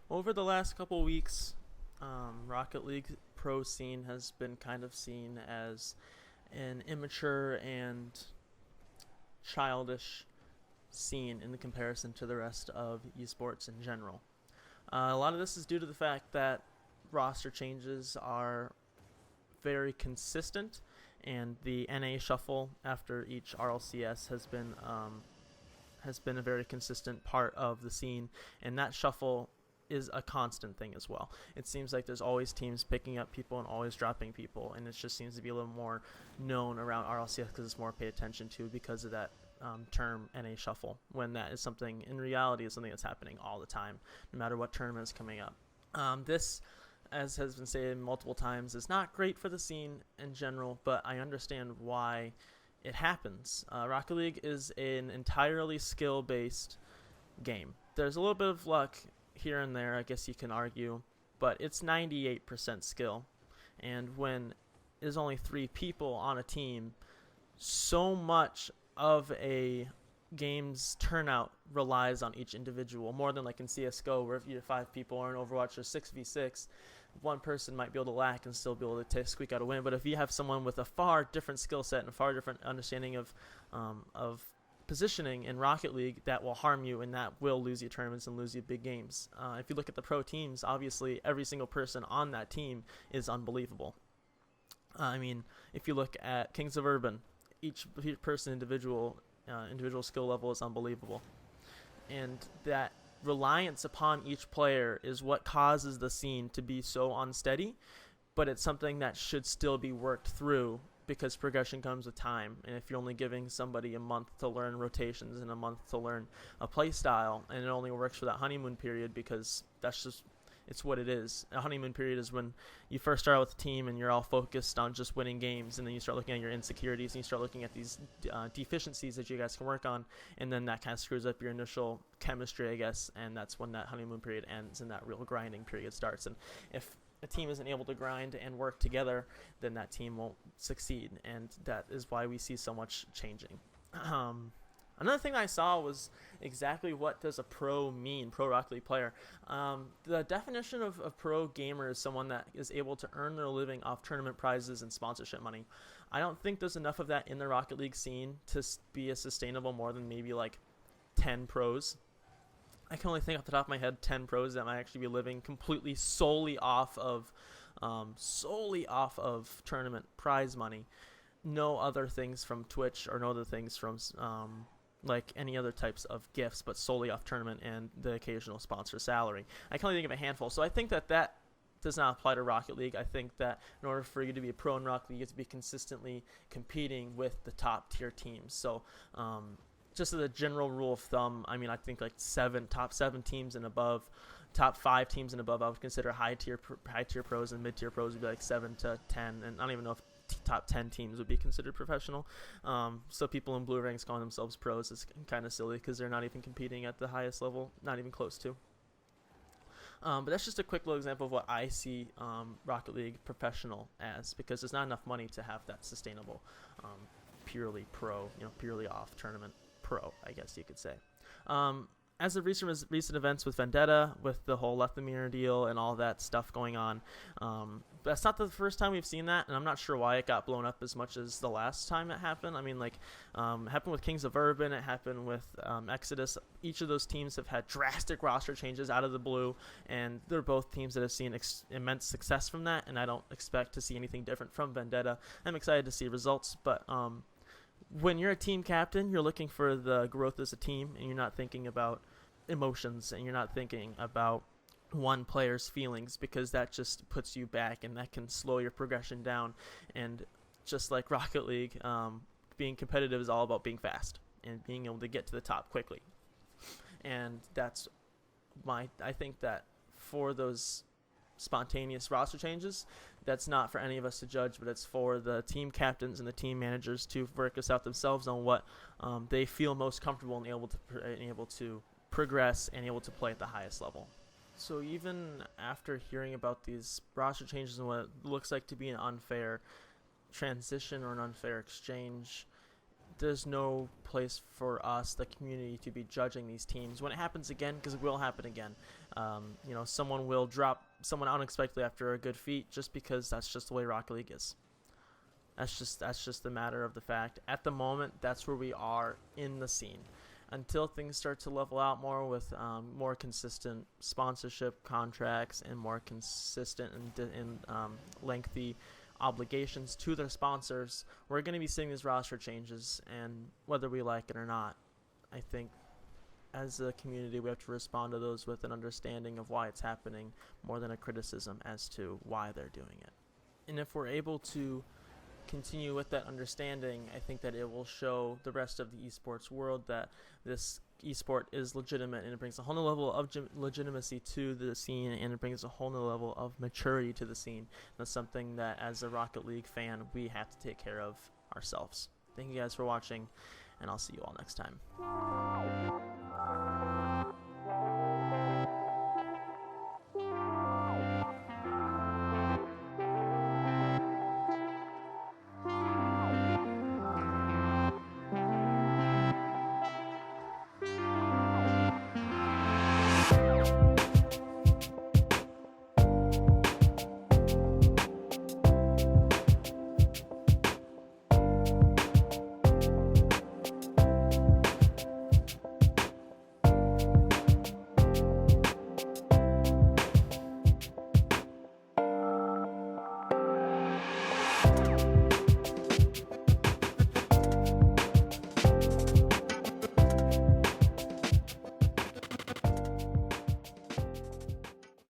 Over the last couple weeks, Rocket League pro scene has been kind of seen as an immature and childish scene in the comparison to the rest of esports in general. A lot of this is due to the fact that roster changes are very consistent, and the NA shuffle after each RLCS has been a very consistent part of the scene, and that shuffle is a constant thing as well. It seems like there's always teams picking up people and always dropping people, and it just seems to be a little more known around RLCS because it's more paid attention to because of that term NA shuffle, when that is something in reality is something that's happening all the time, no matter what tournament is coming up. This, as has been stated multiple times, is not great for the scene in general, but I understand why it happens. Rocket League is an entirely skill-based game. There's a little bit of luck here and there, I guess you can argue, but it's 98% skill. And when there's only 3 people on a team, so much of a game's turnout relies on each individual, more than like in CSGO, where if you have 5 people, or in Overwatch or 6v6, one person might be able to lack and still be able to squeak out a win. But if you have someone with a far different skill set and a far different understanding of positioning in Rocket League, that will harm you and that will lose you tournaments and lose you big games. If you look at the pro teams, obviously every single person on that team is unbelievable. If you look at Kings of Urban, each person individual skill level is unbelievable, and that reliance upon each player is what causes the scene to be so unsteady. But it's something that should still be worked through, because progression comes with time, and if you're only giving somebody a month to learn rotations and a month to learn a play style, and it only works for that honeymoon period, because it's what it is. A honeymoon period is when you first start out with a team and you're all focused on just winning games, and then you start looking at your insecurities and you start looking at these deficiencies that you guys can work on, and then that kind of screws up your initial chemistry, I guess, and that's when that honeymoon period ends and that real grinding period starts. And if a team isn't able to grind and work together, then that team won't succeed, and that is why we see so much changing. Another thing I saw was exactly what does a pro mean, pro Rocket League player. The definition of pro gamer is someone that is able to earn their living off tournament prizes and sponsorship money. I don't think there's enough of that in the Rocket League scene to be a sustainable more than maybe like 10 pros. I can only think off the top of my head 10 pros that might actually be living completely solely off of tournament prize money. No other things from Twitch, or no other things from like any other types of gifts, but solely off tournament and the occasional sponsor salary. I can only think of a handful. So I think that does not apply to Rocket League. I think that in order for you to be a pro in Rocket League, you have to be consistently competing with the top tier teams. So just as a general rule of thumb, I think like top 7 teams and above, top 5 teams and above, I would consider high tier pros, and mid tier pros would be like 7 to 10, and I don't even know if top 10 teams would be considered professional. So people in blue ranks calling themselves pros is kind of silly, because they're not even competing at the highest level, not even close to. But that's just a quick little example of what I see Rocket League professional as, because there's not enough money to have that sustainable purely pro, purely off tournament pro, I guess you could say. As of recent events with Vendetta, with the whole Let the Mirror deal and all that stuff going on, that's not the first time we've seen that, and I'm not sure why it got blown up as much as the last time it happened. It happened with Kings of Urban, it happened with Exodus. Each of those teams have had drastic roster changes out of the blue, and they're both teams that have seen immense success from that, and I don't expect to see anything different from Vendetta. I'm excited to see results, but when you're a team captain, you're looking for the growth as a team, and you're not thinking about emotions, and you're not thinking about one player's feelings, because that just puts you back and that can slow your progression down. And just like Rocket League, being competitive is all about being fast and being able to get to the top quickly. And I think that for those spontaneous roster changes, that's not for any of us to judge, but it's for the team captains and the team managers to work this out themselves on what they feel most comfortable and able to progress and able to play at the highest level. So even after hearing about these roster changes and what looks like to be an unfair transition or an unfair exchange, there's no place for us, the community, to be judging these teams when it happens again, because it will happen again. Someone will drop someone unexpectedly after a good feat, just because that's just the way Rocket League is. That's just a matter of the fact. At the moment, that's where we are in the scene. Until things start to level out more with more consistent sponsorship contracts and more consistent and lengthy obligations to their sponsors, we're going to be seeing these roster changes, and whether we like it or not, I think as a community we have to respond to those with an understanding of why it's happening more than a criticism as to why they're doing it. And if we're able to continue with that understanding, I think that it will show the rest of the esports world that this esport is legitimate, and it brings a whole new level of legitimacy to the scene, and it brings a whole new level of maturity to the scene. That's something that as a Rocket League fan we have to take care of ourselves. Thank you guys for watching, and I'll see you all next time.